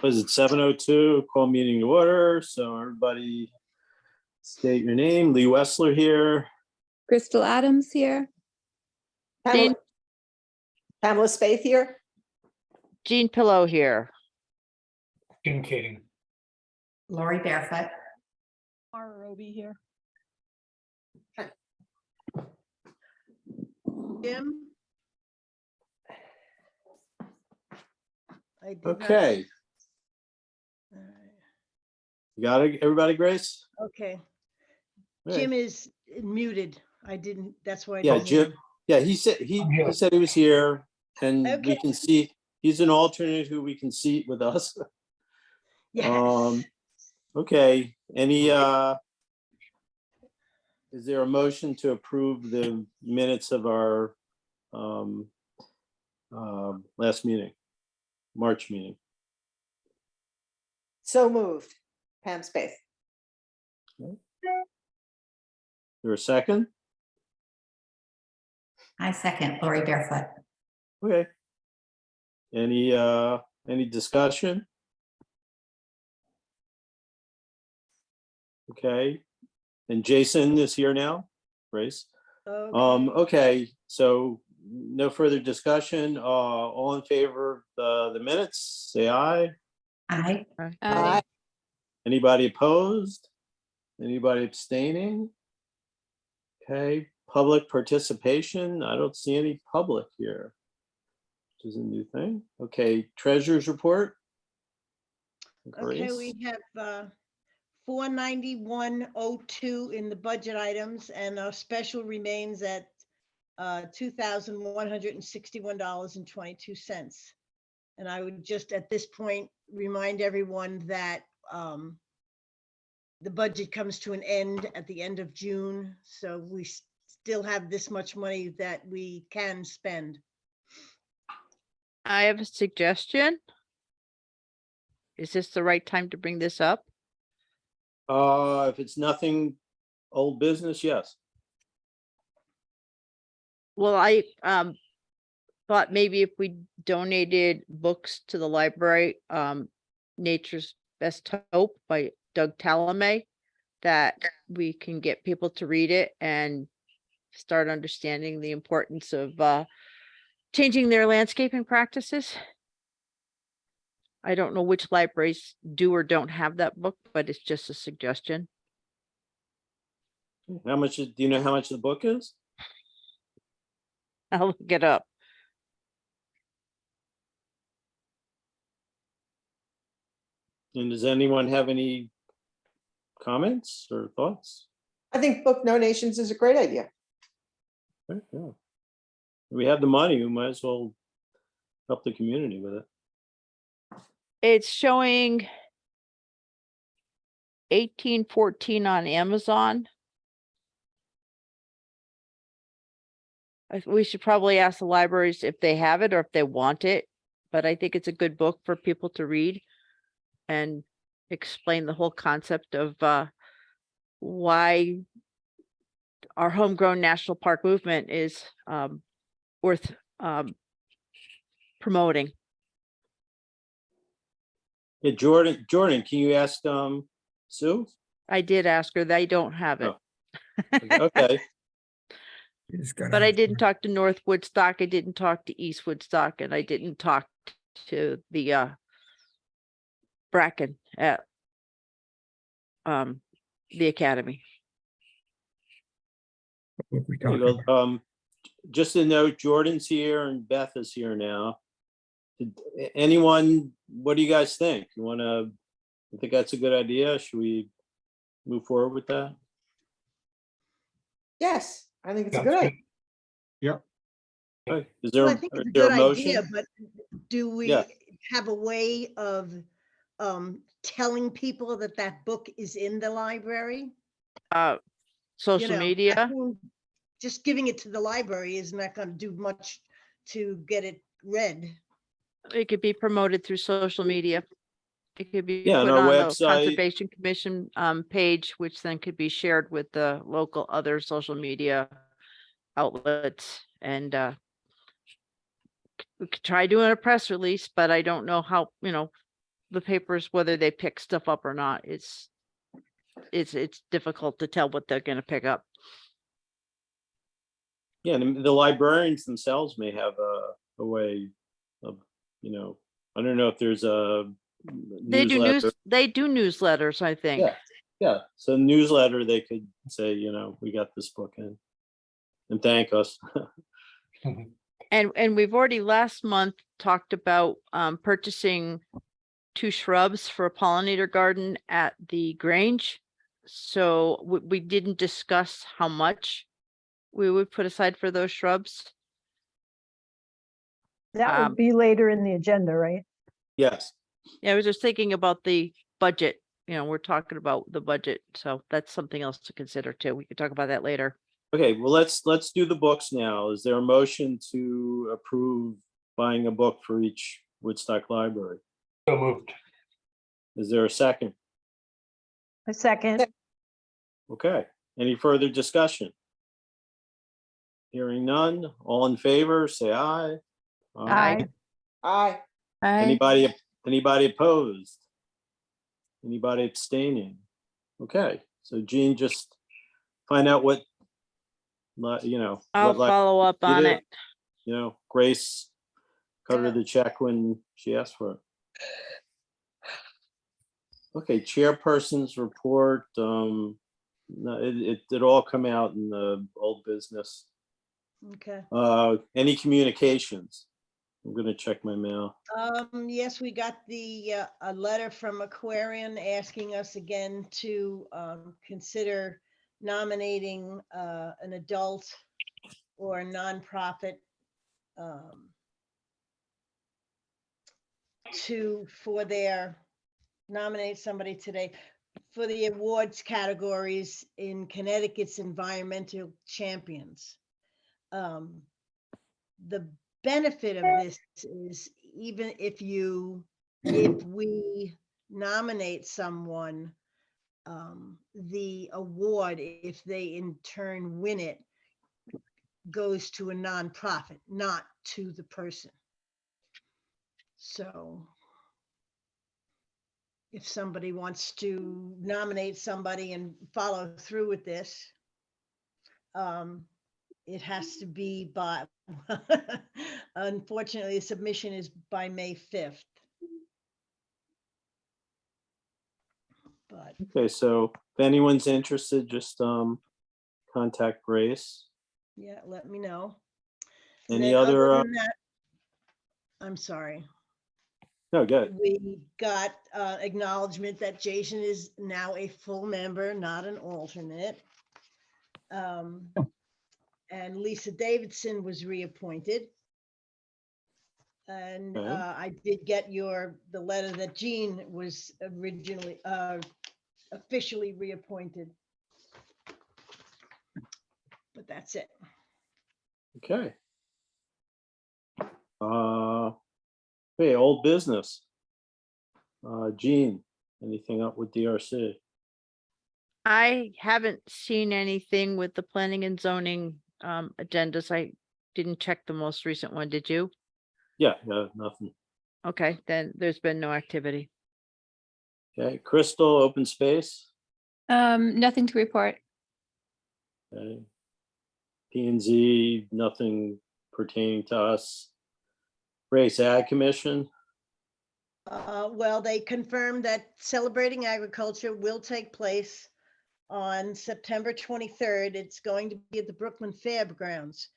Was it 7:02? Call meeting to order. So everybody state your name. Lee Wessler here. Crystal Adams here. Pamela Pamela Spaeth here. Jean Pillow here. Jim Keating. Lori Barefoot. Mara Roby here. Jim? I did not- Okay, All right. you got it, everybody, Grace? Okay, Okay. Jim is muted. I didn't, that's why. I Yeah, didn't hear Jim, him. yeah, he said he here. said he was here, and we Okay. can see, he's an alternate who we can seat with us. Yes, Okay, is there a motion to approve the minutes of our last meeting, March meeting? So moved. Pam Spaeth. There a second? I second Lori Barefoot. Okay. Any discussion? Okay, and Jason is here now, Grace. okay. Okay, so no further discussion. All in favor of the minutes, say aye. Aye. Aye. Anybody opposed? Anybody abstaining? Okay, public participation. I don't see any public here. Which is a new thing. Okay, treasurer's report. Okay, Grace? we have 491.02 in the budget items, and our special remains at $2,161.22. And I would just at this point remind everyone that the budget comes to an end at the end of June, so we still have this much money that we can spend. I have a suggestion. Is this the right time to bring this up? If it's nothing old business, yes. Well, I thought maybe if we donated books to the library, Nature's Best Hope by Doug Talame, that we can get people to read it and start understanding the importance of changing their landscaping practices. I don't know which libraries do or don't have that book, but it's just a suggestion. How much, do you know how much the book is? I'll look it up. And does anyone have any comments or thoughts? I think book donations is a great idea. Okay, yeah. We have the money, we might as well help the community with it. It's showing 1814 on Amazon. We should probably ask the libraries if they have it or if they want it, but I think it's a good book for people to read and explain the whole concept of why our homegrown national park movement is worth promoting. Yeah, Jordan, can you ask Sue? I did ask her, they don't have it. Oh. Okay, But I didn't talk to North Woodstock, I didn't talk to East Woodstock, and I didn't talk to the Bracken at the academy. well, just a note, Jordan's here and Beth is here now. Anyone, what do you guys think? I think that's a good idea. Should we move forward with that? Yes, I think it's a That's good good. idea. Okay. Is there, Well, I think it's a is there good a idea, motion? but do we Yeah. have a way of telling people that that book is in the library? You Social know, I media, mean, just giving it to the library is not going to do much to get it read. it could be promoted through social media. It could be Yeah, on put our on the website. Conservation Commission page, which then could be shared with the local other social media outlets. And we could try doing a press release, but I don't know how, the papers, whether they pick stuff up or not, it's difficult to tell what they're gonna pick up. Yeah, and the librarians themselves may have a way of, you know, I don't know if there's a They do newsletter. they do newsletters, I think. Yeah, yeah. So newsletter, they could say, you know, we got this book in and thank us. And we've already last month talked about purchasing 2 shrubs for a pollinator garden at the Grange. So we didn't discuss how much we would put aside for those shrubs. That Um, would be later in the agenda, right? Yes. Yeah, I was just thinking about the budget. You know, we're talking about the budget, so that's something else to consider too. We could talk about that later. Okay, well, let's do the books now. Is there a motion to approve buying a book for each Woodstock library? So moved. Is there a second? A second. Okay, any further discussion? Hearing none, all in favor, say aye. Aye. Aye. Anybody opposed? Anybody abstaining? Okay, so Jean, just find out what, you know. I'll what li- follow up you on did. it. You know, Grace cut her Yeah. the check when she asked for it. Okay, chairperson's report, no, it all come out in the old business. Okay. Any communications? I'm gonna check my mail. Yes, we got a letter from Aquarian asking us again to consider nominating an adult or a nonprofit nominate somebody today for the awards categories in Connecticut's environmental champions. The benefit of this is even if we nominate someone, the award, if they in turn win it, goes to a nonprofit, not to the person. So if somebody wants to nominate somebody and follow through with this, it has to be by, unfortunately, the submission is by May 5th. But Okay, so if anyone's interested, just contact Grace. yeah, let me know. Any Then other, than that, I'm sorry. no, good. We got acknowledgement that Jason is now a full member, not an alternate. And Lisa Davidson was reappointed. And Okay. I did get the letter that Jean was originally officially reappointed. But that's it. Okay. Hey, old business. Jean, anything up with DRC? I haven't seen anything with the planning and zoning agendas. I didn't check the most recent one. Did you? Yeah, nothing. Okay, then there's been no activity. Okay, Crystal, open space. Nothing to report. Okay. P and Z, nothing pertaining to us. Race Ag Commission. Well, they confirmed that Celebrating Agriculture will take place on September 23rd. It's going to be at the Brooklyn Fairgrounds.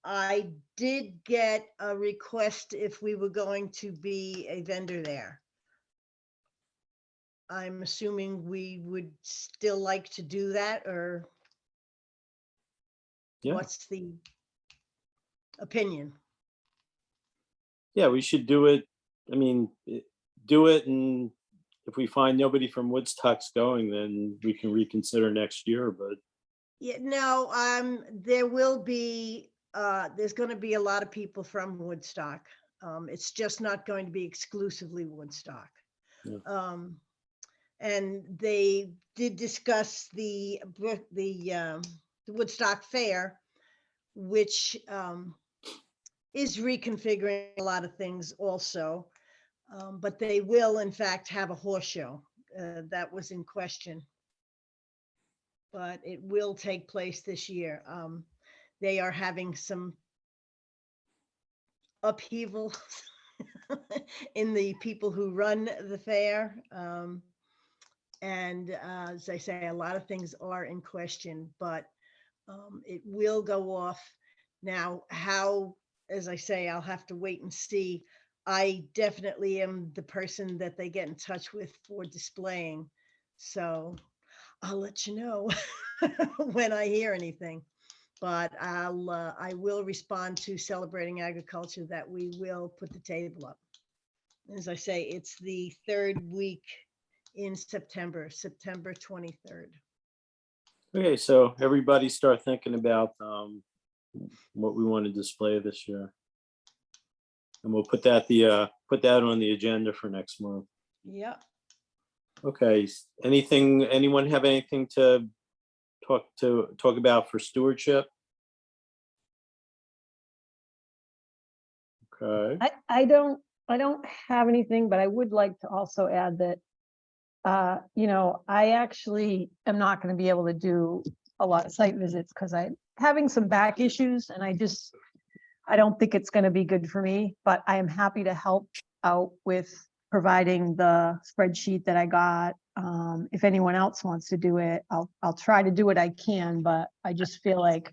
I did get a request if we were going to be a vendor there. I'm assuming we would still like to do that, or Yeah. what's the opinion? Yeah, we should do it. I mean, do it, and if we find nobody from Woodstock's going, then we can reconsider next year, but Yeah, no, there will be, there's going to be a lot of people from Woodstock. It's just not going to be exclusively Woodstock. Yeah. And they did discuss the Woodstock Fair, which is reconfiguring a lot of things also. But they will in fact have a horse show. That was in question. But it will take place this year. They are having some upheaval in the people who run the fair. And as I say, a lot of things are in question, but it will go off. Now, how, as I say, I'll have to wait and see. I definitely am the person that they get in touch with for displaying. So I'll let you know when I hear anything. But I will respond to Celebrating Agriculture that we will put the table up. As I say, it's the third week in September, September 23rd. Okay, so everybody start thinking about what we want to display this year. And we'll put that on the agenda for next month. Yep. Okay, anyone have anything to talk about for stewardship? Okay, I don't have anything, but I would like to also add that, I actually am not going to be able to do a lot of site visits because I'm having some back issues and I don't think it's going to be good for me, but I am happy to help out with providing the spreadsheet that I got. If anyone else wants to do it, I'll try to do what I can, but I just feel like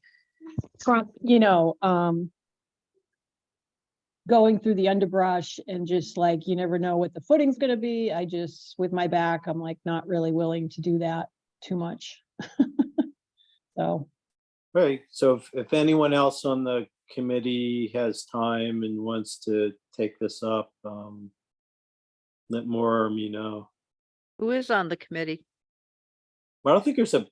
going through the underbrush and just like, you never know what the footing's gonna be. With my back, I'm like not really willing to do that too much. So, right, so if anyone else on the committee has time and wants to take this up, let more of me know. Who is on the committee? Well, I don't think there's a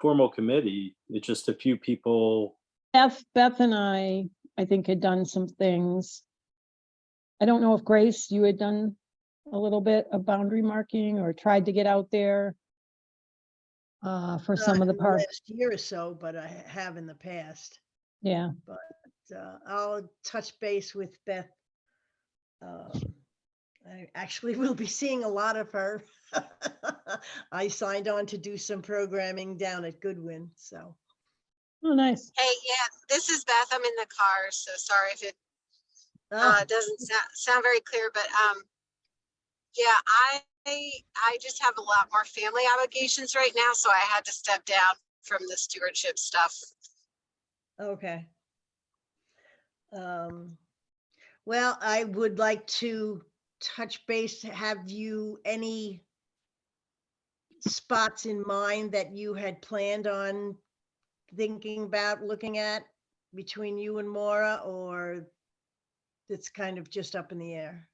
formal committee. It's just a few people. Beth and I think had done some things. I don't know if Grace, you had done a little bit of boundary marking or tried to get out there for some of the Not in parks. last year or so, but I have in the past. Yeah, I'll touch base with Beth. I actually will be seeing a lot of her. I signed on to do some programming down at Goodwin, so. oh, nice. Hey, yeah, this is Beth. I'm in the car, so sorry if it Oh, doesn't sound very clear, but yeah, I just have a lot more family obligations right now, so I had to step down from the stewardship stuff. okay. Well, I would like to touch base. Have you any spots in mind that you had planned on thinking about looking at between you and Maura, or it's kind of just up in the air?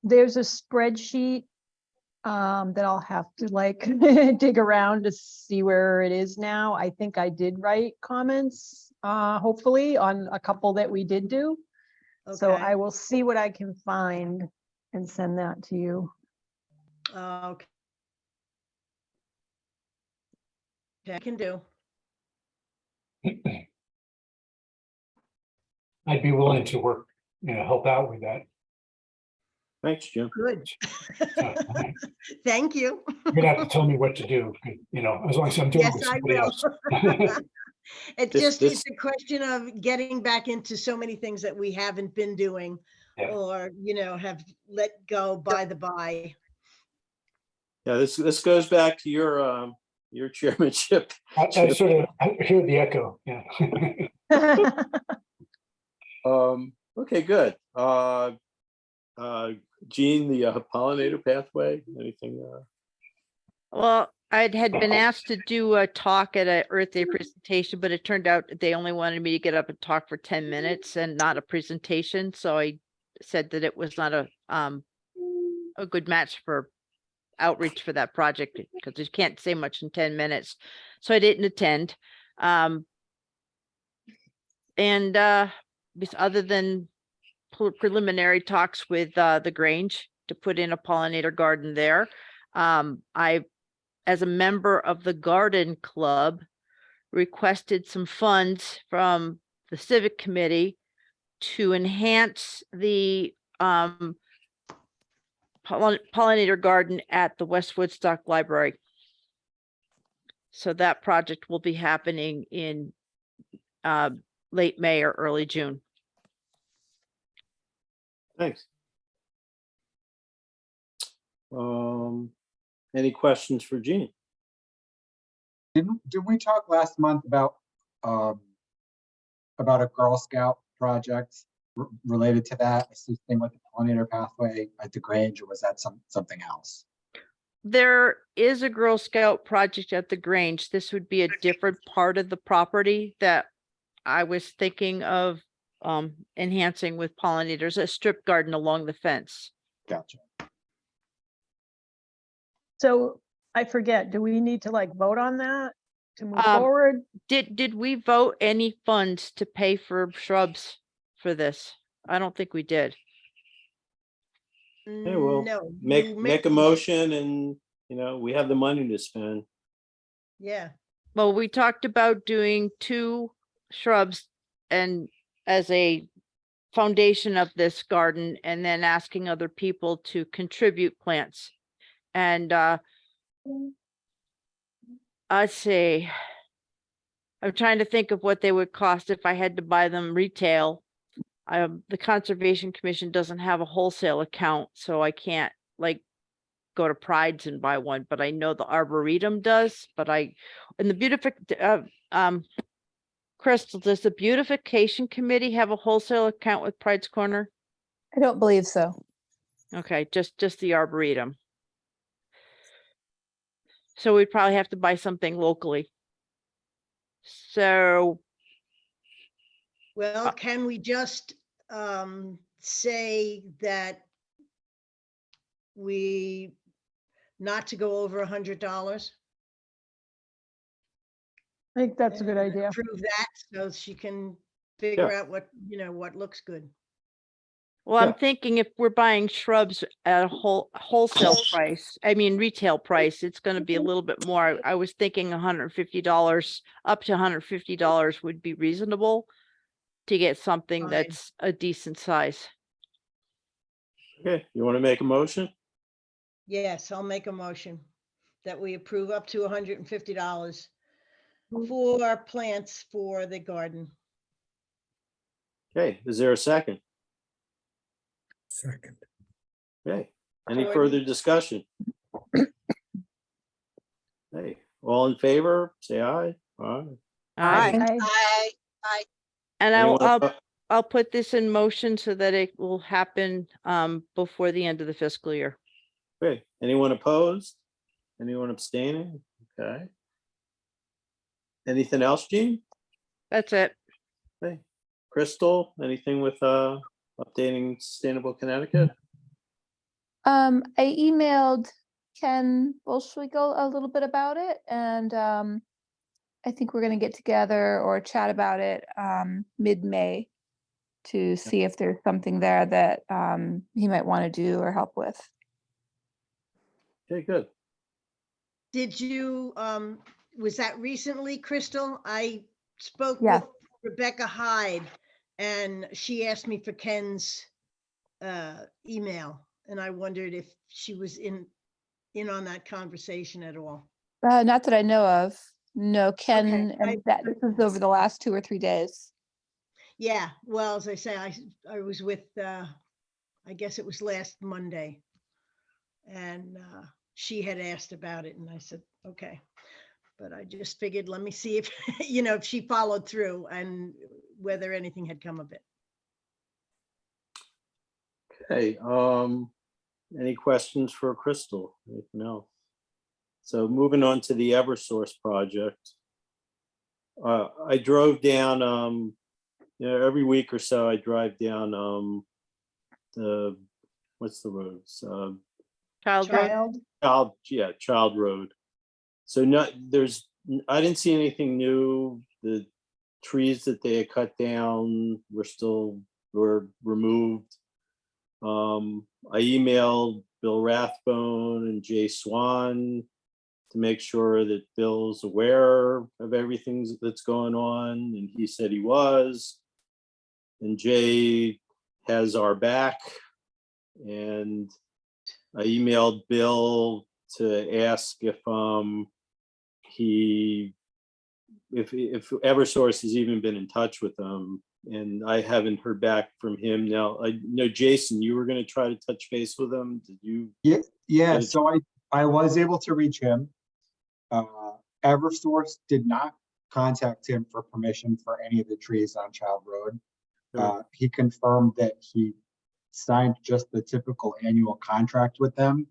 There's a spreadsheet that I'll have to like dig around to see where it is now. I think I did write comments, hopefully on a couple that we did do. So Okay. I will see what I can find and send that to you. Okay. I can do. I'd be willing to work, help out with that. Thanks, Jim. Good. So, Thank you. You're gonna have to tell me what to do, as long as I'm doing it Yes, with I somebody will. else. It's a question of getting back into so many things that we haven't been doing Yeah. or, have let go by the by. Yeah, this goes back to your chairmanship. I sort of hear the echo, yeah. Okay, good. Gene, the pollinator pathway, anything? Well, I had been asked to do a talk at a Earth Day presentation, but it turned out they only wanted me to get up and talk for 10 minutes and not a presentation. So I said that it was not a good match for outreach for that project because you can't say much in 10 minutes. So I didn't attend. Other than preliminary talks with the Grange to put in a pollinator garden there, I, as a member of the garden club, requested some funds from the civic committee to enhance the pollinator garden at the West Woodstock Library. So that project will be happening in late May or early June. Thanks. Any questions for Jean? Did we talk last month about a Girl Scout project related to that, assisting with the pollinator pathway at the Grange, or was that something else? There is a Girl Scout project at the Grange. This would be a different part of the property that I was thinking of enhancing with pollinators, a strip garden along the fence. Gotcha. So I forget, do we need to like vote on that to move Um, forward? Did we vote any funds to pay for shrubs for this? I don't think we did. Okay, well, No. make you a motion and, we have the money to spend. Yeah, Well, we talked about doing 2 shrubs and as a foundation of this garden, and then asking other people to contribute plants. And I'd say, I'm trying to think of what they would cost if I had to buy them retail. The Conservation Commission doesn't have a wholesale account, so I can't like go to Pride's and buy one, but I know the Arboretum does, and the Crystal, does the Beautification Committee have a wholesale account with Pride's Corner? I don't believe so. Okay, just the Arboretum. So we'd probably have to buy something locally. So well, can we just say that we not to go over $100? I think that's a good idea. Prove that so she can figure out what, what looks good. well, I'm Yeah. thinking if we're buying shrubs at a wholesale price, I mean, retail price, it's gonna be a little bit more. I was thinking $150, up to $150 would be reasonable to get something Fine. that's a decent size. Okay, you want to make a motion? Yes, I'll make a motion that we approve up to $150 for plants for the garden. Okay, is there a second? Second. Okay, any Gordon? further discussion? Hey, all in favor, say aye. Aye. Aye. I And Anyone I'll oppo- I'll put this in motion so that it will happen before the end of the fiscal year. Okay, anyone opposed? Anyone abstaining? Okay. Anything else, Jean? That's it. Okay, Crystal, anything with updating Sustainable Connecticut? I emailed Ken Bolschwigel a little bit about it, and I think we're gonna get together or chat about it mid-May to see if there's something there that he might want to do or help with. Okay, good. Did you, was that recently, Crystal? I spoke Yeah. with Rebecca Hyde and she asked me for Ken's email. And I wondered if she was in on that conversation at all. Not that I know of. No, Ken, Okay, and that this is over the last 2 or 3 days. Yeah, well, as I say, I was with, I guess it was last Monday. And she had asked about it and I said, okay. But I just figured, let me see if, if she followed through and whether anything had come of it. Okay, any questions for Crystal? Anything else? So moving on to the Eversource project. I drove down, every week or so I drive down what's the roads? Child Road. Child, Child Road. So I didn't see anything new. The trees that they had cut down were removed. I emailed Bill Rathbone and Jay Swan to make sure that Bill's aware of everything that's going on, and he said he was. and Jay has our back. And I emailed Bill to ask if if Eversource has even been in touch with them, and I haven't heard back from him. Now, I know, Jason, you were gonna try to touch base with him. Did you? Yeah, Good. so I was able to reach him. Eversource did not contact him for permission for any of the trees on Child Road. He confirmed that he signed just the typical annual contract with them,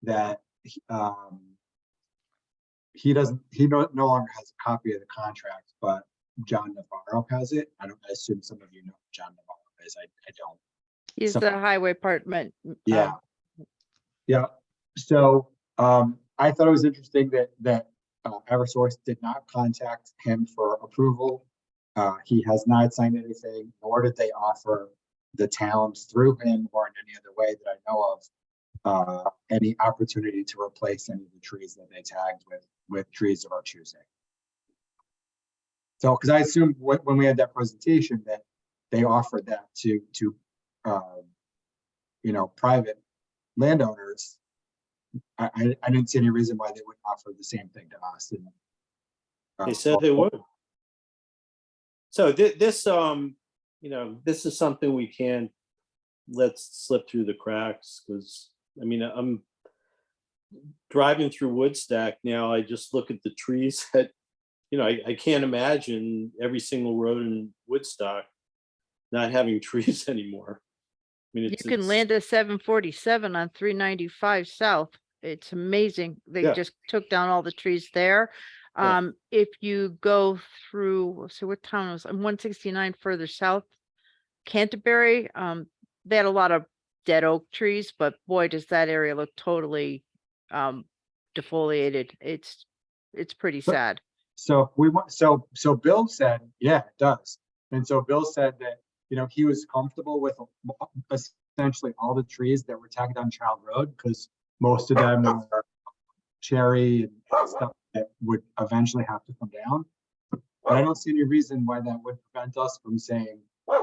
that he no longer has a copy of the contract, but John Navarro has it. I assume some of you know who John Navarro is. I don't. He's So- the highway department. Yeah. Yeah. So I thought it was interesting that Eversource did not contact him for approval. He has not signed anything, nor did they offer the towns through him or in any other way that I know of any opportunity to replace any of the trees that they tagged with trees of our choosing. So, because I assumed when we had that presentation that they offered that to private landowners, I didn't see any reason why they wouldn't offer the same thing to us. And, They said they would. So this is something we can't let slip through the cracks, because I mean, I'm driving through Woodstack now. I just look at the trees that, I can't imagine every single road in Woodstock not having trees anymore. I mean, You can land a 747 on 395 South. It's amazing. They Yeah. just took down all the trees there. Yeah. If you go through, so what town was 169 further south, Canterbury, they had a lot of dead oak trees, but boy, does that area look totally defoliated. It's pretty But- sad. So so Bill said, yeah, it does. And so Bill said that, he was comfortable with essentially all the trees that were tagged on Child Road, because most of them are cherry and stuff that would eventually have to come down. But I don't see any reason why that would prevent us from saying,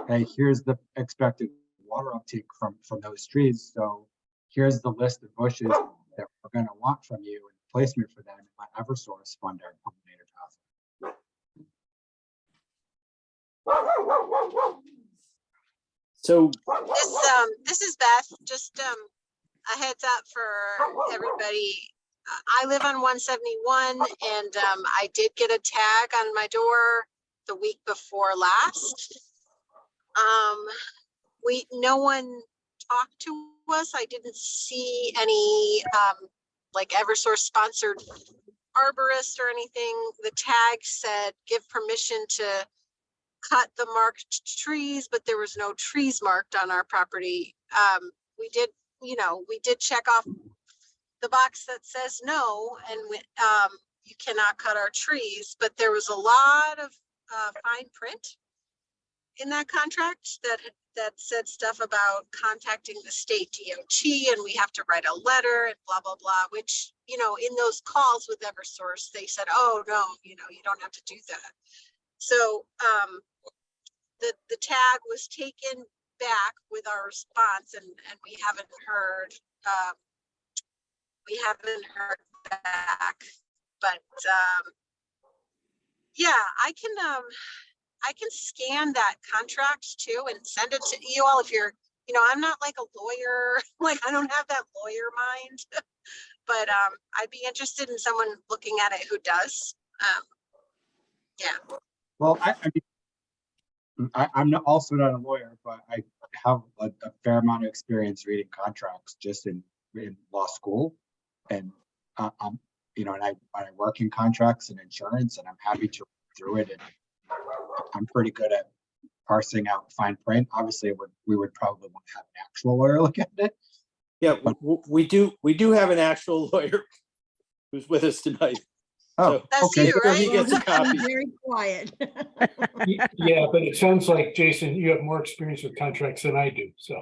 hey, here's the expected water uptake from those trees. So here's the list of bushes that we're going to want from you and placement for them, and let Eversource fund our pollinator pathway. So This is Beth, just a heads up for everybody. I live on 171 and I did get a tag on my door the week before last. No one talked to us. I didn't see any like Eversource sponsored arborist or anything. The tag said give permission to cut the marked trees, but there was no trees marked on our property. We did check off the box that says no, and you cannot cut our trees, but there was a lot of fine print in that contract that said stuff about contacting the state DOT, and we have to write a letter and blah, blah, blah, which, in those calls with Eversource, they said, oh, no, you don't have to do that. So the tag was taken back with our response, and we haven't heard back, but yeah, I can scan that contract too and send it to you all if you're, I'm not like a lawyer, like I don't have that lawyer mind, but I'd be interested in someone looking at it who does. Yeah. Well, I'm also not a lawyer, but I have a fair amount of experience reading contracts just in law school, and and I work in contracts and insurance, and I'm happy to read through it, and I'm pretty good at parsing out fine print. Obviously, we would probably want to have an actual lawyer look at it. yeah, we do have an actual lawyer who's with us tonight. Oh, That's okay. you, So he right? gets a copy. Very quiet. Yeah, but it sounds like, Jason, you have more experience with contracts than I do, so.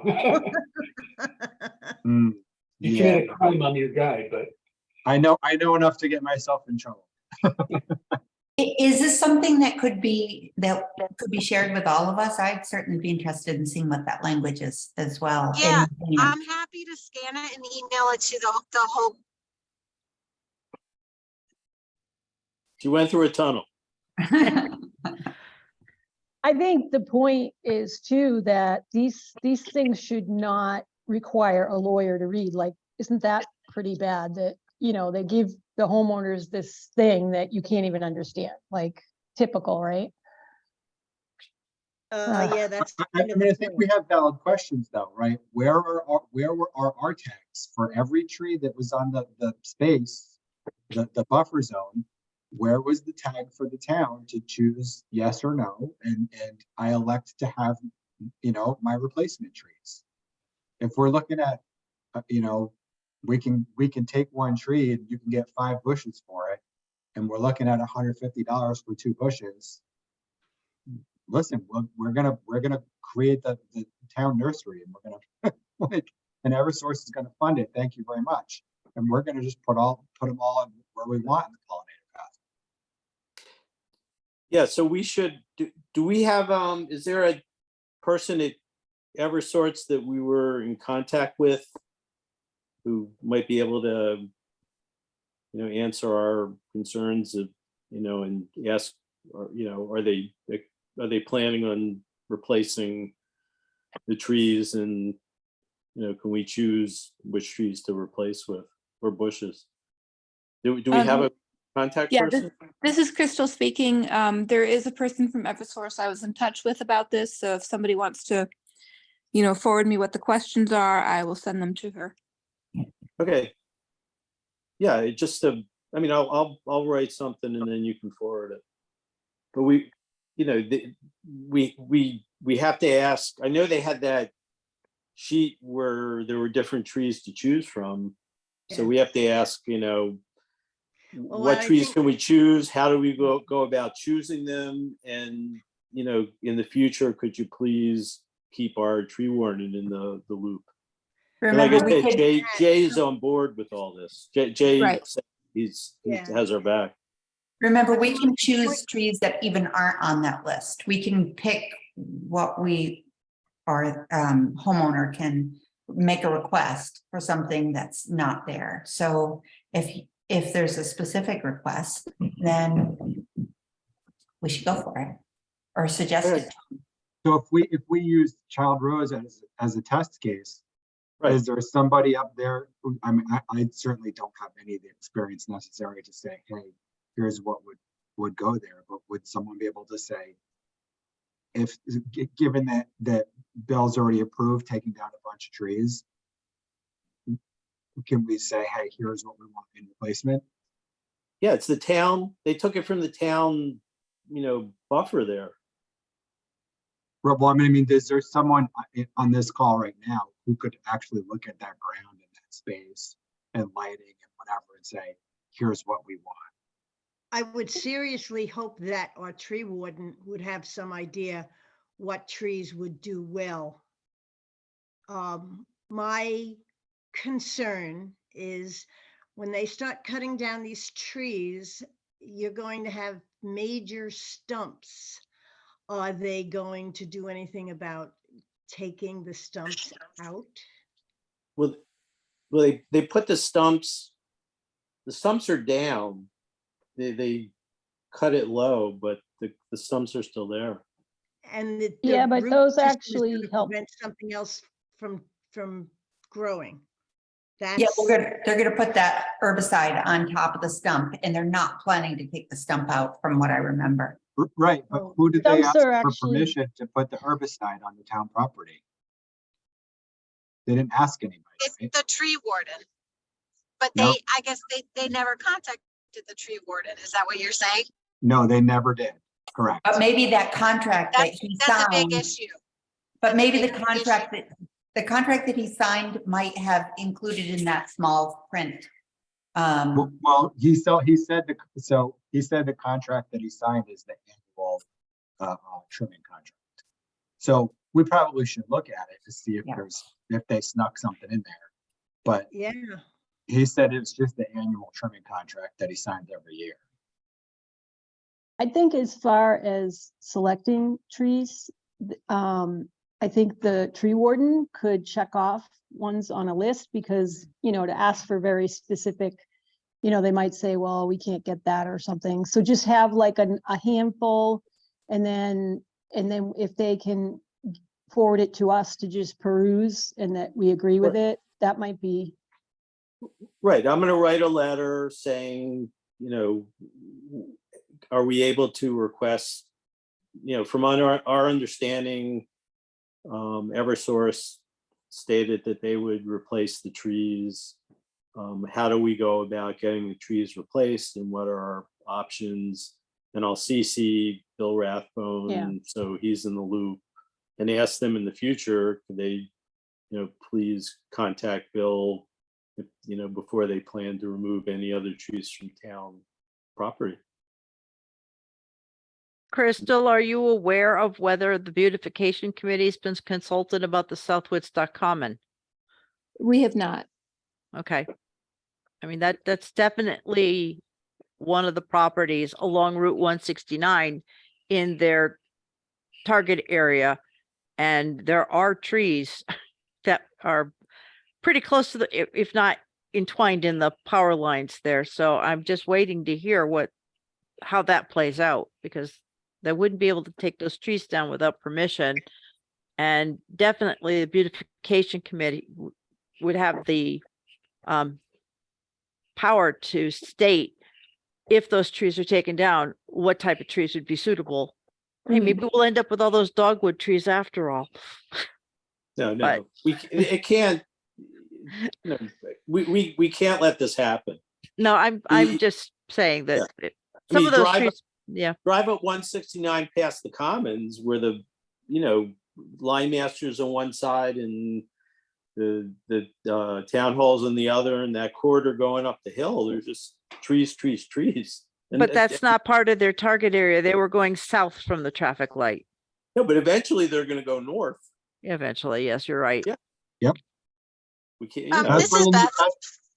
Mm, You yeah, committed a crime on your guy, but I know enough to get myself in trouble. Is this something that could be shared with all of us? I'd certainly be interested in seeing what that language is as well. Yeah, And, I'm happy to scan it and email it to the whole. She went through a tunnel. I think the point is too, that these things should not require a lawyer to read. Like, isn't that pretty bad that, you know, they give the homeowners this thing that you can't even understand, like typical, right? Yeah, that's. I mean, I think we have valid questions though, right? Where were our tags for every tree that was on the space, the buffer zone? Where was the tag for the town to choose yes or no? And I elect to have, you know, my replacement trees. If we're looking at, you know, we can take one tree and you can get 5 bushes for it, and we're looking at $150 for 2 bushes. Listen, we're gonna create the town nursery, and we're gonna like, and Eversource is gonna fund it. Thank you very much. And we're gonna just put them all in where we want in the pollinator path. Yeah, so we should, do we have, is there a person at Eversource that we were in contact with who might be able to, you know, answer our concerns of, you know, and ask, or, you know, are they planning on replacing the trees, and, you know, can we choose which trees to replace with, or bushes? Do we have a contact Yeah, person? this is Crystal speaking. There is a person from Eversource I was in touch with about this, so if somebody wants to, you know, forward me what the questions are, I will send them to her. Okay. Yeah, it just, I mean, I'll write something and then you can forward it. But we, you know, we have to ask, I know they had that sheet where there were different trees to choose from. So Yeah. we have to ask, you know, Well, what I trees think- can we choose? How do we go about choosing them? And, you know, in the future, could you please keep our tree warden in the loop? And like I remember, we said, could, Jay's on board with all this. Jay Right. said he Yeah. has our back. remember, we can choose trees that even aren't on that list. We can pick what our homeowner can make a request for something that's not there. So if there's a specific request, then we should go for it or suggest it. So if we use Child Rose as a test case, Right. is there somebody up there who, I mean, I certainly don't have any of the experience necessary to say, hey, here's what would go there, but would someone be able to say, if given that Bill's already approved taking down a bunch of trees, can we say, hey, here's what we want in replacement? Yeah, it's the town. They took it from the town, you know, buffer there. Well, I mean, is there someone on this call right now who could actually look at that ground and that space and lighting and whatever and say, here's what we want? I would seriously hope that our tree warden would have some idea what trees would do well. My concern is when they start cutting down these trees, you're going to have major stumps. Are they going to do anything about taking the stumps out? Well, they put the stumps are down. They cut it low, but the stumps are still there. And the Yeah, but root those system is actually gonna help. prevent something else from growing. Yeah, That's, they're gonna put that herbicide on top of the stump, and they're not planning to take the stump out, from what I remember. Right, but Oh. who did they Stumps ask are for actually- permission to put the herbicide on the town property? They didn't ask anybody, It's right? the tree warden. But No. I guess they never contacted the tree warden. Is that what you're saying? No, they never did. Correct. But maybe that contract that he That's a big signed, issue. but that's a maybe the big issue. contract that he signed might have included in that small print. Well, he said the contract that he signed is the annual trimming contract. So we probably should look at it to see if Yeah. if they snuck something in there. But yeah, he said it's just the annual trimming contract that he signs every year. I think as far as selecting trees, I think the tree warden could check off ones on a list because, you know, to ask for very specific, you know, they might say, well, we can't get that or something. So just have like a handful and then if they can forward it to us to just peruse and that we agree with it, that might be. Right, I'm gonna write a letter saying, you know, are we able to request, you know, from our understanding, Eversource stated that they would replace the trees. How do we go about getting the trees replaced and what are our options? And I'll CC Bill Rathbone, so he's in the loop, and ask them in the future, could they, you know, please contact Bill, you know, before they plan to remove any other trees from town property. Crystal, are you aware of whether the beautification committee's been consulted about the South Woodstock Common? We have not. Okay. I mean, that's definitely one of the properties along Route 169 in their target area. And there are trees that are pretty close to the, if not entwined in the power lines there. So I'm just waiting to hear how that plays out, because they wouldn't be able to take those trees down without permission. And definitely the beautification committee would have the power to state, if those trees are taken down, what type of trees would be suitable. Hey, maybe we'll end up with all those dogwood trees after all. No, But- it can't, no, we can't let this happen. No, I'm just saying that I some mean, of those drive trees, yeah, Drive up 169 past the Commons where the, you know, line masters on one side and the town halls on the other, and that corridor going up the hill, there's just trees. And but that's not part of their target area. They were going south from the traffic light. no, but eventually they're gonna go north. Eventually, yes, you're right. Yeah. We can't, you know, This is Beth.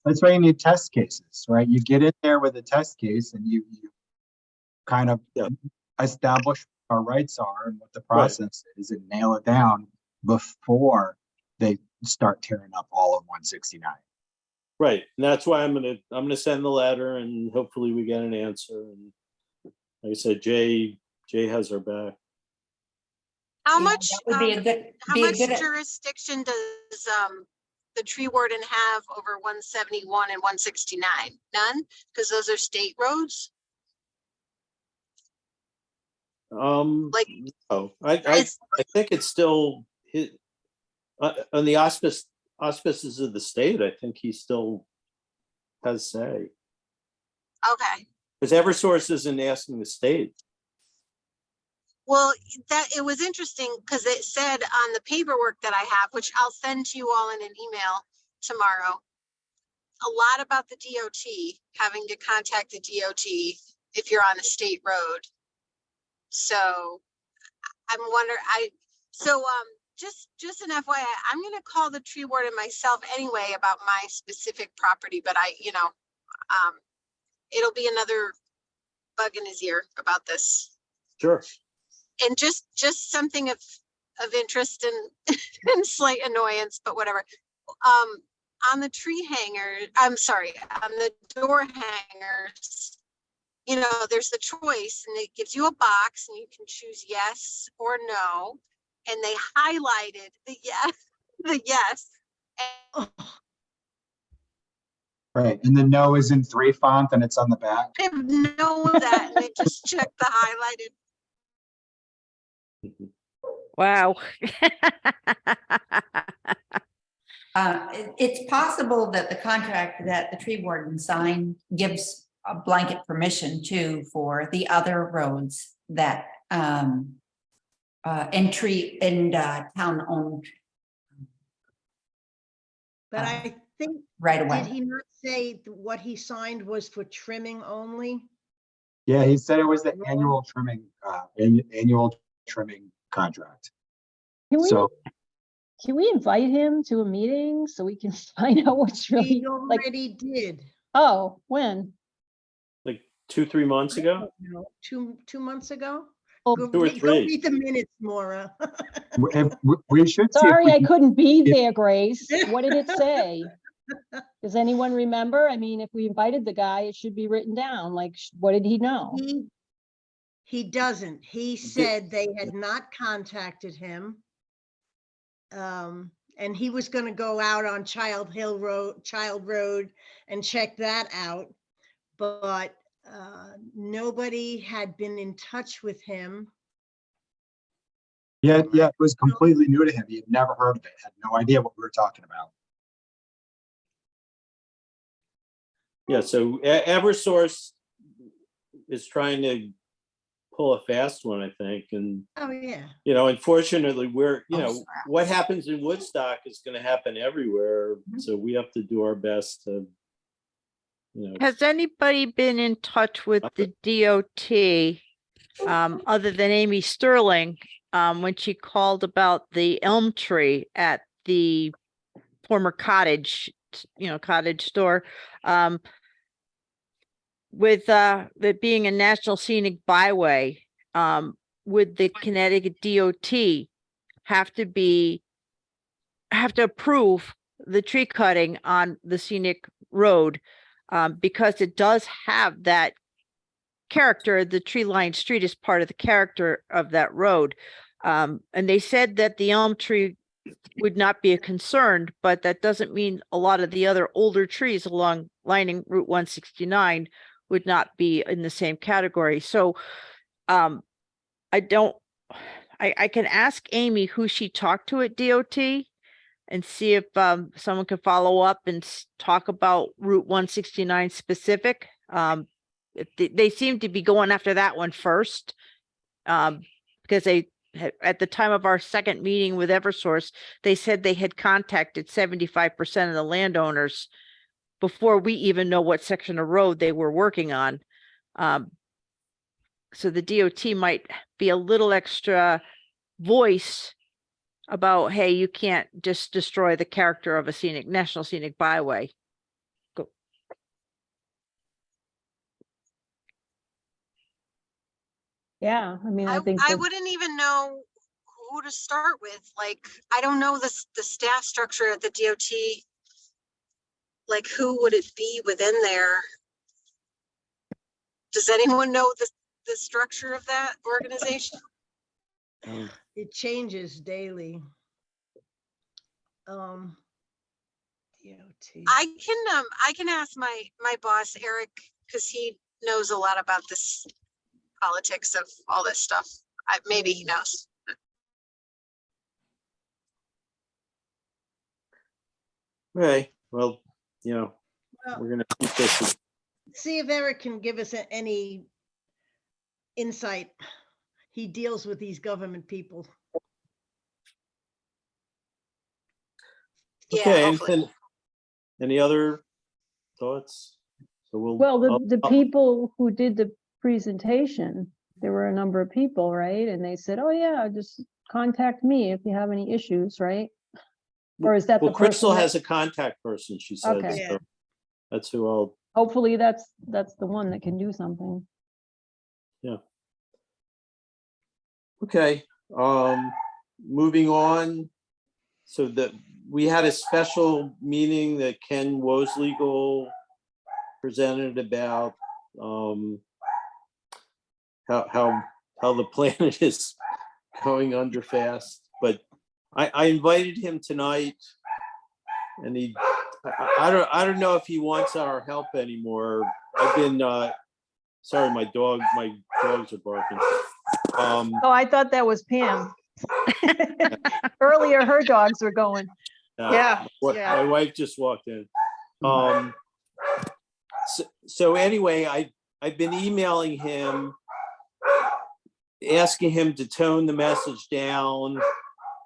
That's why you need test cases, right? You get in there with a test case and you kind of establish what our rights are and what the process is and nail it down before they start tearing up all of 169. right, and that's why I'm gonna send the letter and hopefully we get an answer. And like I said, Jay has our back. How Yeah, much, that would be a good, how be a much good, jurisdiction does the tree warden have over 171 and 169? None, because those are state roads. Like, oh, I It's- think it's still on the auspices of the state. I think he still has say, Okay, because Eversource isn't asking the state. well, it was interesting because it said on the paperwork that I have, which I'll send to you all in an email tomorrow, a lot about the DOT, having to contact the DOT if you're on a state road. So I'm wondering, just an FYI, I'm gonna call the tree warden myself anyway about my specific property, but it'll be another bug in his ear about this. Sure. And just something of interest and, and slight annoyance, but whatever. On the tree hanger, I'm sorry, on the door hangers, you know, there's the choice and it gives you a box and you can choose yes or no. And they highlighted the yes. And Right. And the no is in 3 font and it's on the back. I have no that, and they just checked the highlighted. Wow. it's possible that the contract that the tree warden signed gives a blanket permission too for the other roads that town owned But I think, right did away. he not say what he signed was for trimming only? Yeah, he said it was the annual trimming contract. So Can we invite him to a meeting so we can find out what's really He like, already did. oh, when? Like 2-3 months ago? No, 2 months ago? Oh, Go 2 or read- go 3. read the minutes, Maura. We should see. if sorry, we I can- couldn't be if- there, Grace. What did it say? Does anyone remember? I mean, if we invited the guy, it should be written down. Like, what did he know? He doesn't. He said they had not contacted him. And he was gonna go out on Child Road and check that out. But nobody had been in touch with him. Yeah, it was completely new to him. He had never heard of it, had no idea what we were talking about. Yeah, so Eversource is trying to pull a fast one, I think, and Oh, yeah. unfortunately, we're, Oh, snap. what happens in Woodstock is going to happen everywhere. So we have to do our best to, Has anybody been in touch with the DOT, other than Amy Sterling, when she called about the elm tree at the former cottage store? With it being a National Scenic Byway, would the Connecticut DOT have to approve the tree cutting on the scenic road? Because it does have that character, the tree lined street is part of the character of that road. And they said that the elm tree would not be a concern, but that doesn't mean a lot of the other older trees along lining Route 169 would not be in the same category. So I can ask Amy who she talked to at DOT and see if someone could follow up and talk about Route 169 specific. They seem to be going after that one first, because at the time of our second meeting with Eversource, they said they had contacted 75% of the landowners before we even know what section of road they were working on. So the DOT might be a little extra voice about, hey, you can't just destroy the character of a National Scenic Byway. Go. Yeah, I mean, I think I that- wouldn't even know who to start with. Like, I don't know the staff structure at the DOT. Like, who would it be within there? Does anyone know the structure of that organization? It changes daily. DOT. I can ask my boss, Eric, because he knows a lot about this politics of all this stuff. Maybe he knows. okay, well, Well, we're going to keep this. see if Eric can give us any insight. He deals with these government people. Yeah, Okay, hopefully. any other thoughts? So well, I'll- the people who did the presentation, there were a number of people, right? And they said, oh yeah, just contact me if you have any issues, right? Or is that the Well, Crystal person that- has a contact person, she said. Okay. So that's who I'll, Hopefully that's the one that can do something. okay. Moving on. So we had a special meeting that Ken Woslegal presented about how the planet is going under fast. But I invited him tonight, and I don't know if he wants our help anymore. I've been sorry, my dogs are barking. Oh, I thought that was Pam. Earlier, her dogs were going. Yeah, yeah. My wife just walked in. So anyway, I've been emailing him, asking him to tone the message down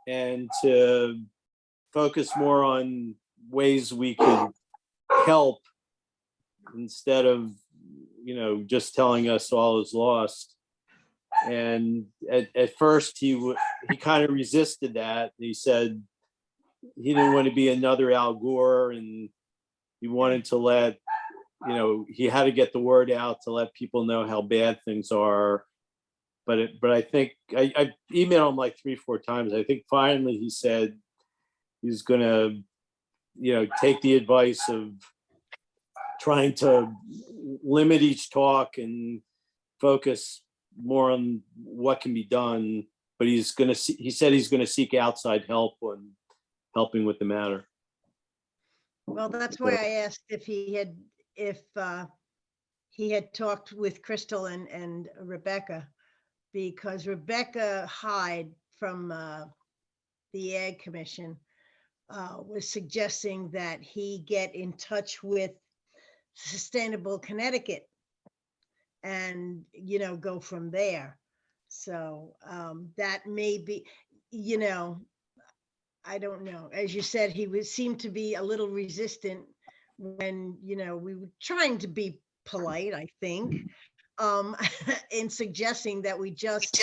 and to focus more on ways we could help instead of, just telling us all is lost. And at first he kind of resisted that. He said he didn't want to be another Al Gore, and he wanted to let you know, he had to get the word out to let people know how bad things are. But I think I emailed him like 3-4 times. I think finally he said he's gonna, you know, take the advice of trying to limit each talk and focus more on what can be done. But he said he's gonna seek outside help on helping with the matter. Well, that's why I asked if he had talked with Crystal and Rebecca, because Rebecca Hyde from the Ag Commission was suggesting that he get in touch with Sustainable Connecticut and, you know, go from there. So that may be, you know, I don't know. As you said, he seemed to be a little resistant when, you know, we were trying to be polite, I think, in suggesting that we just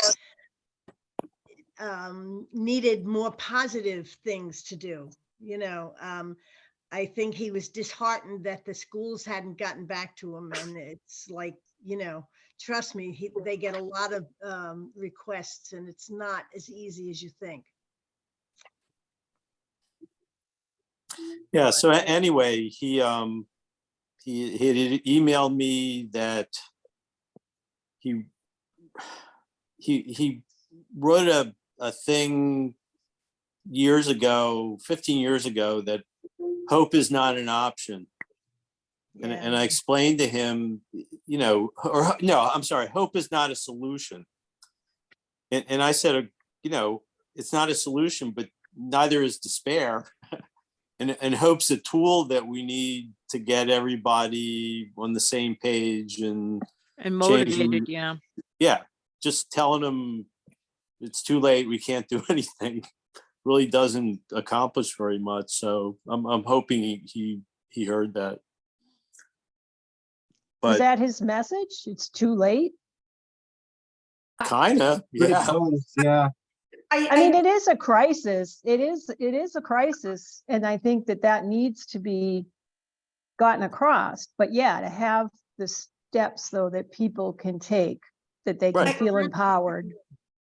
needed more positive things to do. You know, I think he was disheartened that the schools hadn't gotten back to him, and it's like, you know, trust me, they get a lot of requests, and it's not as easy as you think. Yeah, so anyway, he had emailed me that he wrote a thing years ago, 15 years ago, that hope is not an option. And I explained to him, you know, or no, I'm sorry, hope is not a solution. And I said, you know, it's not a solution, but neither is despair. And hope's a tool that we need to get everybody on the same page and motivated, yeah. Yeah, just telling them it's too late, we can't do anything, really doesn't accomplish very much. So I'm hoping he heard that. Is But that his message? It's too late? kinda, Pretty yeah. close, yeah. I mean, it is a crisis. It is a crisis. And I think that needs to be gotten across. But yeah, to have the steps though that people can take, that they can Right. feel empowered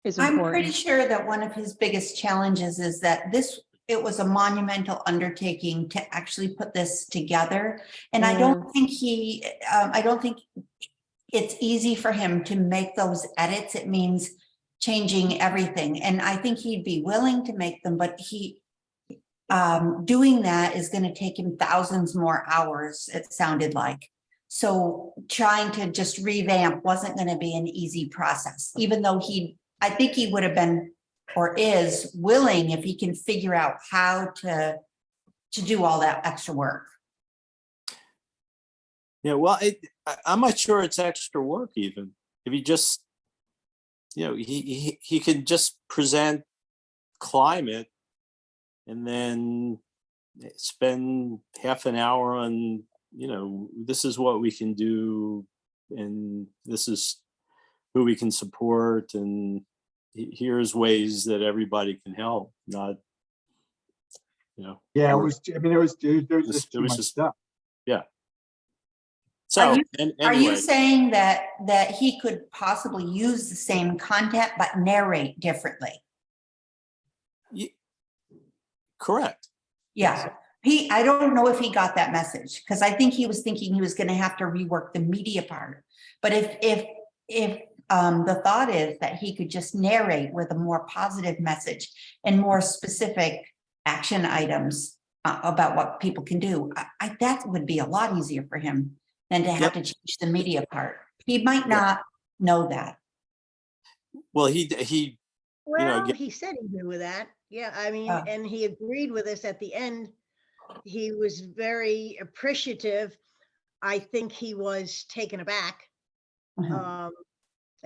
is I'm important. pretty sure that one of his biggest challenges is that it was a monumental undertaking to actually put this together. And I don't think I don't think it's easy for him to make those edits. It means changing everything. And I think he'd be willing to make them, but doing that is going to take him thousands more hours, it sounded like. So trying to just revamp wasn't going to be an easy process, even though I think he would have been or is willing if he can figure out how to do all that extra work. Yeah, well, I'm not sure it's extra work even. If he just, you know, he can just present climate and then spend half an hour on, you know, this is what we can do and this is who we can support and here's ways that everybody can help, not, you know. Yeah, there's just too much stuff. Yeah. So, Are you saying that he could possibly use the same content but narrate differently? Correct. Yeah. I don't know if he got that message, because I think he was thinking he was going to have to rework the media part. But if the thought is that he could just narrate with a more positive message and more specific action items about what people can do, that would be a lot easier for him than to have to change the media part. He might not know that. Well, he said he knew that. Yeah, I mean, and he agreed with us at the end. He was very appreciative. I think he was taken aback.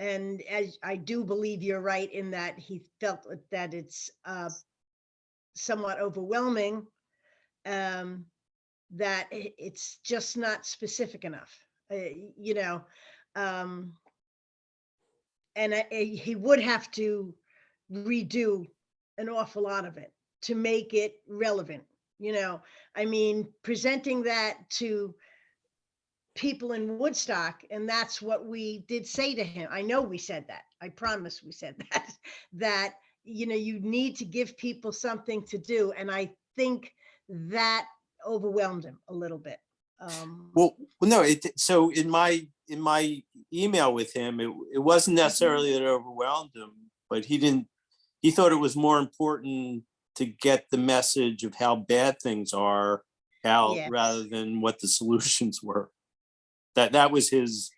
And as I do believe you're right in that he felt that it's somewhat overwhelming, that it's just not specific enough, you know, and he would have to redo an awful lot of it to make it relevant. You know, I mean, presenting that to people in Woodstock, and that's what we did say to him. I know we said that. I promise we said that, that, you know, you need to give people something to do. And I think that overwhelmed him a little bit. Well, no, so in my email with him, it wasn't necessarily that it overwhelmed him, but he thought it was more important to get the message of how bad things are out Yes. rather than what the solutions were. That was his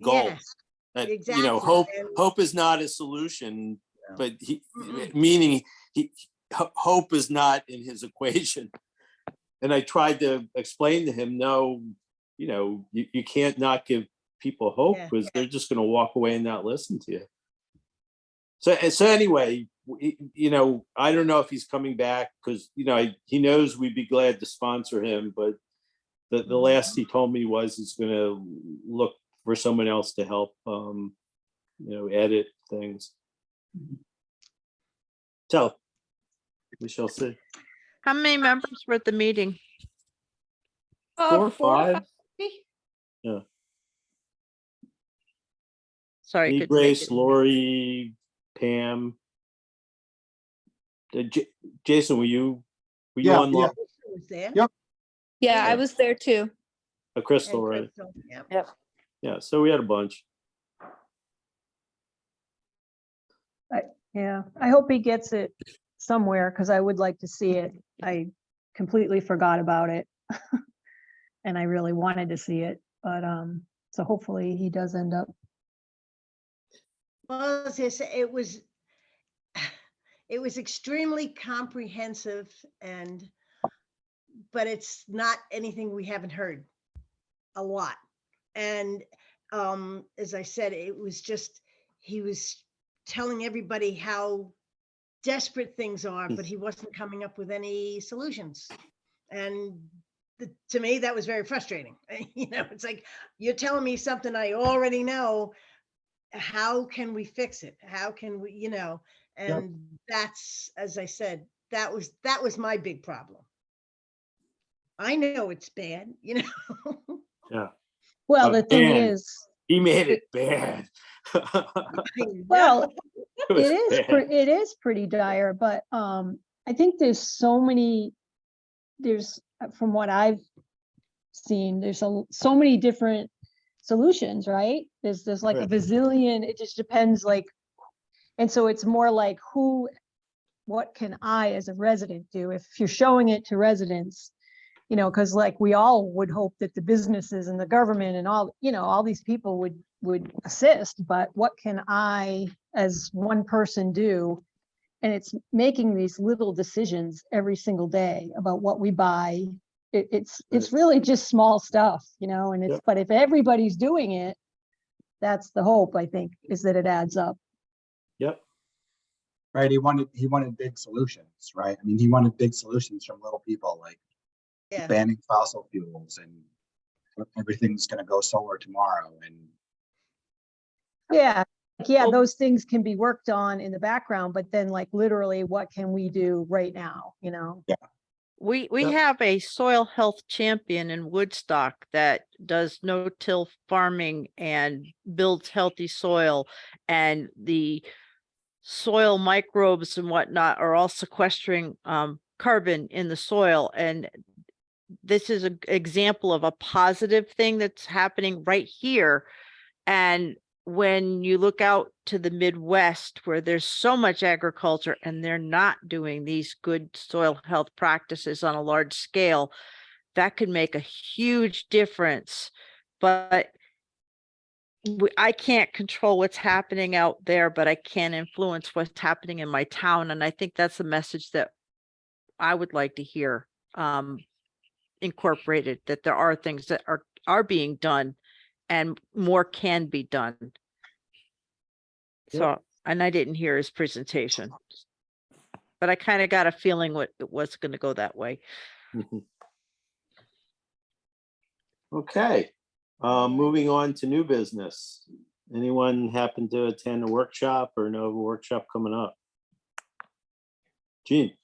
goal. Yes, That, exactly. you know, hope And- is not a solution, No. but Mm-mm. meaning hope is not in his equation. And I tried to explain to him, no, you know, you can't not give people hope Yeah, because they're just going to walk away and not listen to you. So anyway, you know, I don't know if he's coming back because, you know, he knows we'd be glad to sponsor him, but the last he told me was he's going to look for someone else to help, you know, edit things. So we shall see. How many members were at the meeting? 4 or 5. Yeah. Sorry. Me, couldn't make Grace, it. Lori, Pam. Jason, were you Yeah, online? Crystal was there. Yep. Yeah, I Yeah. was there too. A Crystal, And right? Crystal, yeah. Yeah, so we had a bunch. Yeah, I hope he gets it somewhere because I would like to see it. I completely forgot about it. And I really wanted to see it, but so hopefully he does end up. Well, as I say, it was extremely comprehensive but it's not anything we haven't heard a lot. And as I said, it was just, he was telling everybody how desperate things are, but he wasn't coming up with any solutions. And to me, that was very frustrating. You know, it's like, you're telling me something I already know. How can we fix it? How can we, you know, and that's, as I said, that was my big problem. I know it's bad, you know. Yeah. Well, the thing Man, is, he made it bad. well, was it is pretty dire, but I think there's so many, from what I've seen, there's so many different solutions, right? There's like a Right. bazillion, it just depends, like, and so it's more like what can I as a resident do? If you're showing it to residents, you know, because like we all would hope that the businesses and the government and all, you know, all these people would assist, but what can I as one person do? And it's making these little decisions every single day about what we buy. It's really just small stuff, you know, and it's, but if everybody's doing it, that's the hope, I think, is that it adds up. Yep. Right, he wanted big solutions, right? I mean, he wanted big solutions from little people, like Yeah. banning fossil fuels and everything's gonna go solar tomorrow and Yeah, Well- those things can be worked on in the background, but then like literally, what can we do right now, you know? We Yep. have a soil health champion in Woodstock that does no-till farming and builds healthy soil, and the soil microbes and whatnot are all sequestering carbon in the soil. And this is an example of a positive thing that's happening right here. And when you look out to the Midwest, where there's so much agriculture and they're not doing these good soil health practices on a large scale, that could make a huge difference. But I can't control what's happening out there, but I can influence what's happening in my town. And I think that's a message that I would like to hear incorporated, that there are things that are being done and more can be done. So, and I didn't hear his presentation, but I kind of got a feeling it was going to go that way. Okay, moving on to new business. Anyone happen to attend a workshop or know of a workshop coming up? Gene?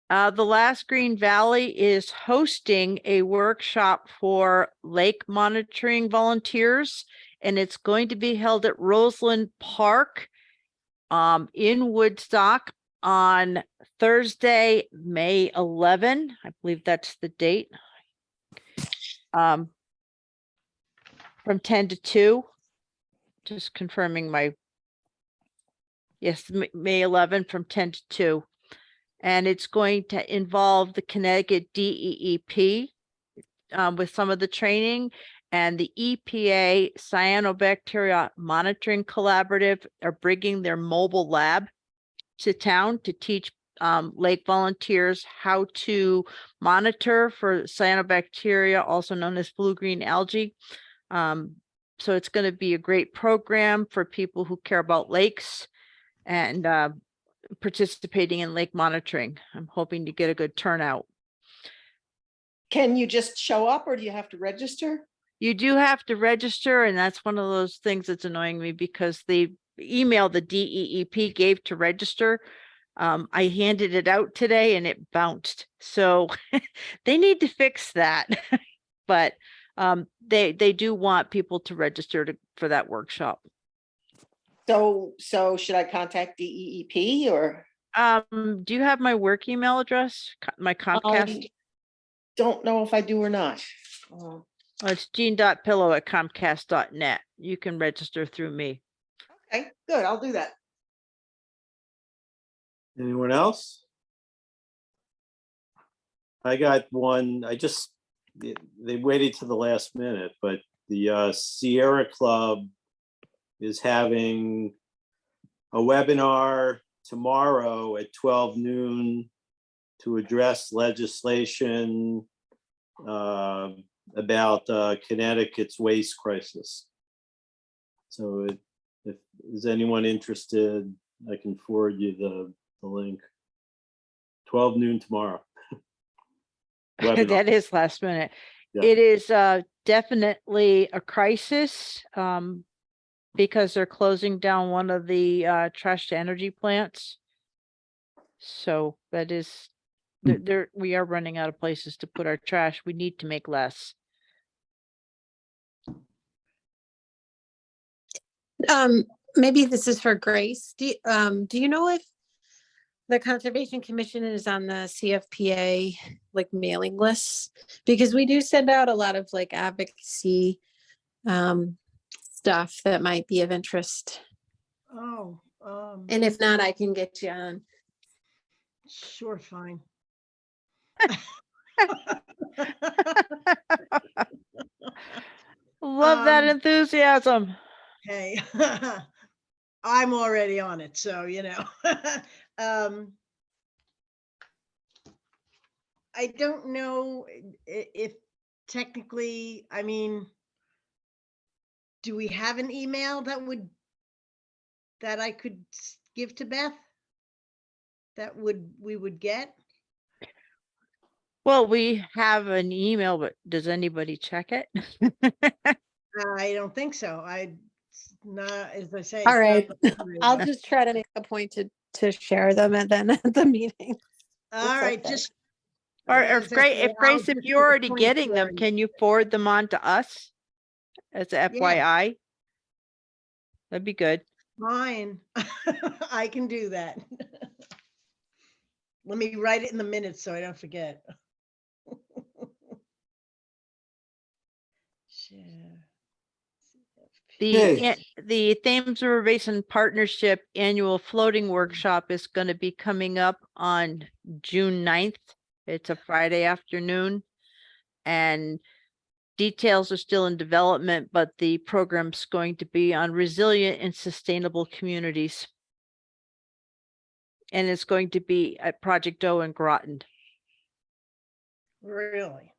The Last Green Valley is hosting a workshop for lake monitoring volunteers, and it's going to be held at Roseland Park in Woodstock on Thursday, May 11. I believe that's the date. From 10 to 2. Just confirming yes, May 11 from 10 to 2. And it's going to involve the Connecticut DEEP with some of the training, and the EPA Cyanobacteria Monitoring Collaborative are bringing their mobile lab to town to teach lake volunteers how to monitor for cyanobacteria, also known as blue-green algae. So it's going to be a great program for people who care about lakes and participating in lake monitoring. I'm hoping to get a good turnout. Can you just show up or do you have to register? You do have to register, and that's one of those things that's annoying me because the email the DEEP gave to register, I handed it out today and it bounced. So they need to fix that. But they do want people to register for that workshop. So should I contact DEEP or? Do you have my work email address? My Comcast? I don't know if I do or not. Oh, it's jean.pillow@comcast.net. You can register through me. Okay, good. I'll do that. Anyone else? I got one. They waited to the last minute, but the Sierra Club is having a webinar tomorrow at 12 noon to address legislation about Connecticut's waste crisis. So if is anyone interested, I can forward you the link. 12 noon tomorrow. Webinar. That is last minute. Yeah. It is definitely a crisis because they're closing down one of the trash to energy plants. So that is, we are running out of places to put our trash. We need to make less. Maybe this is for Grace. Do you know if the Conservation Commission is on the CFPA like mailing lists? Because we do send out a lot of like advocacy stuff that might be of interest. Oh, And if not, I can get you on. sure, fine. Love that Um, enthusiasm. Hey, I'm already on it, so you know. I don't know if technically, I mean, do we have an email that I could give to Beth? That we would get? Well, we have an email, but does anybody check it? I don't think so. Not, as I say. All it's right. not on my I'll radar. just try to make a point to share them and then at the meeting. All right, okay. just. Or as if I Grace, say, I'll if just you're make a already point getting to them, everybody. can you forward them on to us as a FYI? That'd be good. Fine. I can do that. Let me write it in the minutes so I don't forget. Share. Okay. The Thames River Basin Partnership Annual Floating Workshop is going to be coming up on June 9th. It's a Friday afternoon. And details are still in development, but the program's going to be on resilient and sustainable communities. And it's going to be at Project O in Groton. Really?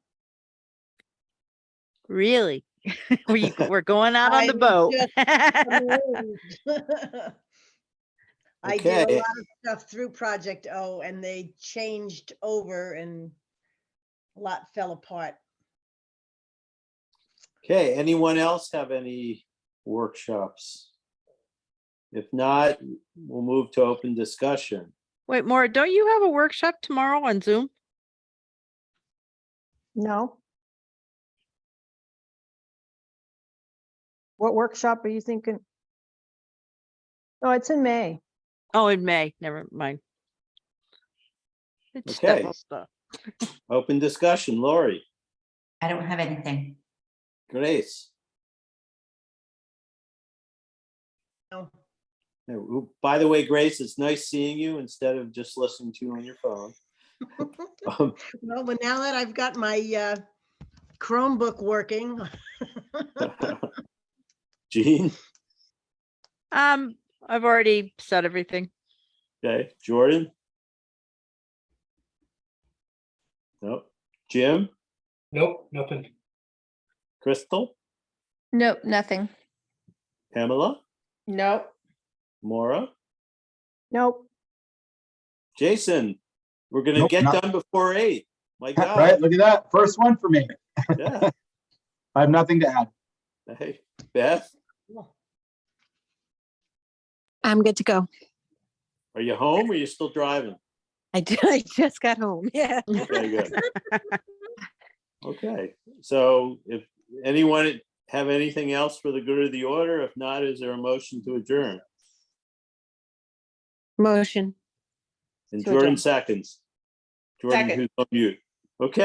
Really? We're going out on I the was boat. just I did a Okay. lot of stuff through Project O and they changed over and a lot fell apart. Okay, anyone else have any workshops? If not, we'll move to open discussion. Wait, Maura, don't you have a workshop tomorrow on Zoom? No? What workshop are you thinking? Oh, it's in May. Oh, in May, never mind. It's Okay. devil stuff. Open discussion, Lori, I don't have anything. Grace. No. By the way, Grace, it's nice seeing you instead of just listening to you on your phone. Well, but now that I've got my Chromebook working, Jean, I've already said everything. okay, Jordan? Nope. Jim, Nope, nothing. Crystal, Nope, nothing. Pamela, Nope. Maura, Nope. Jason, we're gonna Nope, get not- done before 8. My Right, God, look at that. First one for me. yeah. I have nothing to add. Hey, Beth, I'm good to go. are you home or are you still driving? I just got home. Yeah. Okay, good. Okay, so if anyone have anything else for the good of the order, if not, is there a motion to adjourn? Motion. And To Jordan adjourn. seconds. Jordan, Second. who's on mute. Okay.